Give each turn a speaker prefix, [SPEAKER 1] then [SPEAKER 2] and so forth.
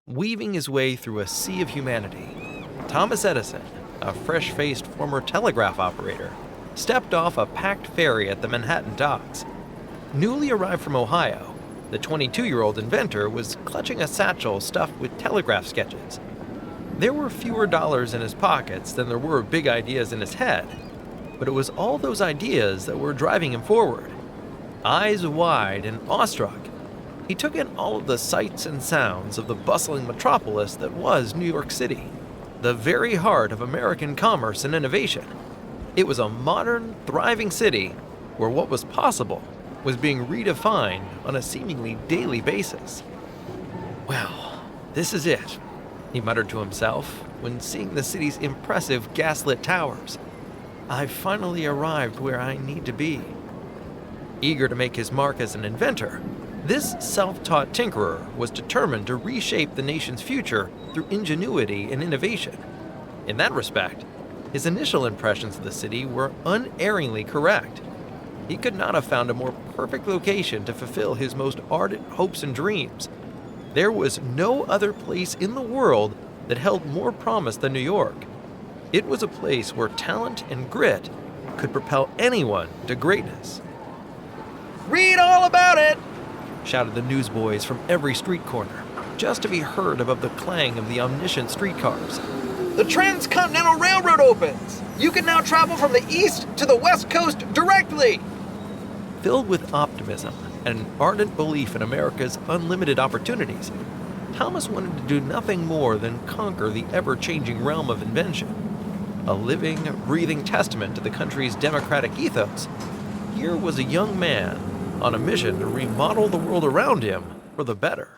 [SPEAKER 1] Weaving his way through a sea of humanity, Thomas Edison, a fresh-faced former telegraph operator, stepped off a packed ferry at the Manhattan docks. Newly arrived from Ohio, the 22-year-old inventor was clutching a satchel stuffed with telegraph sketches. There were fewer dollars in his pockets than there were big ideas in his head, but it was all those ideas that were driving him forward. Eyes wide and awestruck, he took in all of the sights and sounds of the bustling metropolis that was New York City, the very heart of American commerce and innovation. It was a modern, thriving city where what was possible was being redefined on a seemingly daily basis. "Well, this is it," he muttered to himself when seeing the city's impressive gaslit towers. "I've finally arrived where I need to be." Eager to make his mark as an inventor, this self-taught tinkerer was determined to reshape the nation's future through ingenuity and innovation. In that respect, his initial impressions of the city were unerringly correct. He could not have found a more perfect location to fulfill his most ardent hopes and dreams. There was no other place in the world that held more promise than New York. It was a place where talent and grit could propel anyone to greatness. "Read all about it!" shouted the newsboys from every street corner, just to be heard above the clang of the omniscient streetcars. "The Transcontinental Railroad opens! You can now travel from the east to the west coast directly!" Filled with optimism and an ardent belief in America's unlimited opportunities, Thomas wanted to do nothing more than conquer the ever-changing realm of invention. A living, breathing testament to the country's democratic ethos, here was a young man on a mission to remodel the world around him for the better.